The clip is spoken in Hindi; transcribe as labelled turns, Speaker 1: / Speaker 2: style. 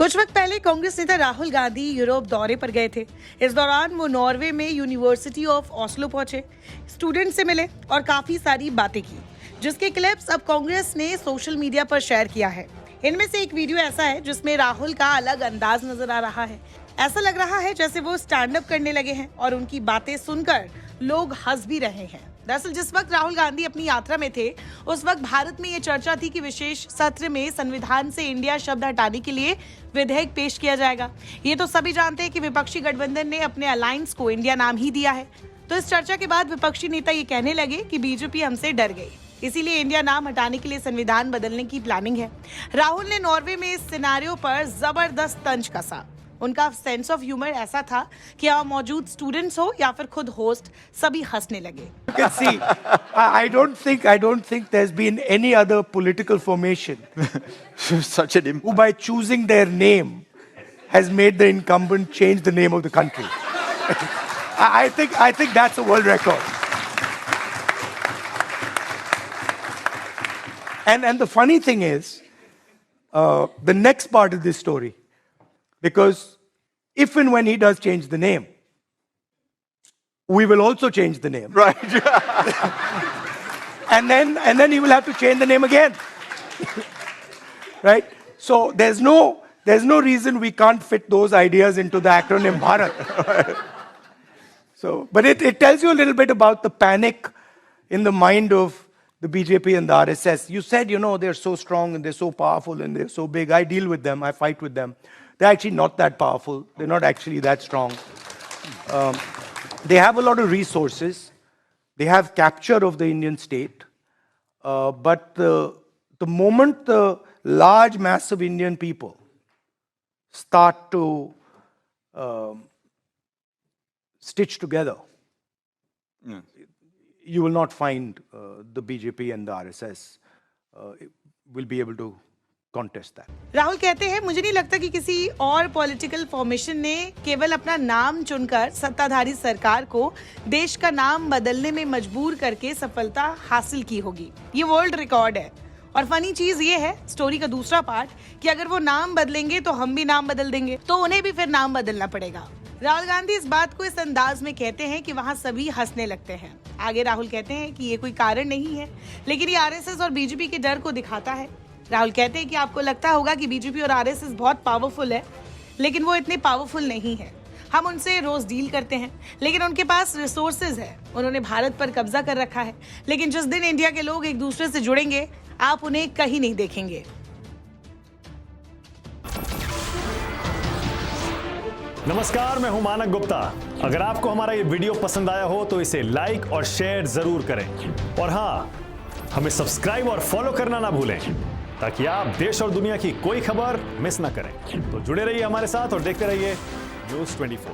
Speaker 1: कुछ वक्त पहले कांग्रेस नेता राहुल गांधी यूरोप दौरे पर गए थे। इस दौरान वो नॉर्वे में यूनिवर्सिटी ऑफ ऑस्लो पहुंचे, स्टूडेंट से मिले और काफी सारी बातें की, जिसके क्लिप्स अब कांग्रेस ने सोशल मीडिया पर शेयर किया है। इनमें से एक वीडियो ऐसा है जिसमें राहुल का अलग अंदाज नजर आ रहा है। ऐसा लग रहा है जैसे वो स्टैंड अप करने लगे हैं और उनकी बातें सुनकर लोग हंस भी रहे हैं। दरअसल जिस वक्त राहुल गांधी अपनी यात्रा में थे, उस वक्त भारत में ये चर्चा थी कि विशेष सत्र में संविधान से इंडिया शब्द हटाने के लिए विधेयक पेश किया जाएगा। ये तो सभी जानते हैं कि विपक्षी गठबंधन ने अपने अलायंस को इंडिया नाम ही दिया है। तो इस चर्चा के बाद विपक्षी नेता ये कहने लगे कि बीजेपी हमसे डर गई, इसीलिए इंडिया नाम हटाने के लिए संविधान बदलने की प्लानिंग है। राहुल ने नॉर्वे में इस सिनेरियो पर जबरदस्त तंज कसा। उनका सेंस ऑफ ह्यूमर ऐसा था कि वहाँ मौजूद स्टूडेंट्स हो या फिर खुद होस्ट, सभी हंसने लगे।
Speaker 2: You can see, I don't think there's been any other political formation
Speaker 3: Such an
Speaker 2: who, by choosing their name, has made the incumbent change the name of the country. I think that's a world record. And the funny thing is, the next part of this story, because if and when he does change the name, we will also change the name.
Speaker 3: right.
Speaker 2: And then he will have to change the name again. Right? So there's no reason we can't fit those ideas into the acronym Bharat. So, but it tells you a little bit about the panic in the mind of the BJP and the RSS. You said, they're so strong and they're so powerful and they're so big. I deal with them. I fight with them. They're actually not that powerful. They're not actually that strong. They have a lot of resources. They have capture of the Indian state. But the moment the large mass of Indian people start to stitch together, you will not find the BJP and the RSS will be able to contest that.
Speaker 1: Rahul कहते हैं, मुझे नहीं लगता कि किसी और पॉलिटिकल फॉर्मेशन ने केवल अपना नाम चुनकर सत्ताधारी सरकार को देश का नाम बदलने में मजबूर करके सफलता हासिल की होगी। ये वर्ल्ड रिकॉर्ड है। और फनी चीज ये है, स्टोरी का दूसरा पार्ट, कि अगर वो नाम बदलेंगे तो हम भी नाम बदल देंगे, तो उन्हें भी फिर नाम बदलना पड़ेगा। राहुल गांधी इस बात को इस अंदाज में कहते हैं कि वहाँ सभी हंसने लगते हैं। आगे राहुल कहते हैं कि ये कोई कारण नहीं है, लेकिन ये आरएसएस और बीजेपी के डर को दिखाता है। राहुल कहते हैं कि आपको लगता होगा कि बीजेपी और आरएसएस बहुत पावरफुल है, लेकिन वो इतने पावरफुल नहीं है। हम उनसे रोज डील करते हैं, लेकिन उनके पास रिसोर्सेज है। उन्होंने भारत पर कब्जा कर रखा है, लेकिन जिस दिन इंडिया के लोग एक दूसरे से जुड़ेंगे, आप उन्हें कहीं नहीं देखेंगे।
Speaker 4: नमस्कार, मैं हूं मानक गुप्ता। अगर आपको हमारा ये वीडियो पसंद आया हो तो इसे लाइक और शेयर जरूर करें, और हाँ, हमें सब्सक्राइब और फॉलो करना ना भूलें, ताकि आप देश और दुनिया की कोई खबर मिस ना करें। तो जुड़े रहिए हमारे साथ और देखते रहिए News 24।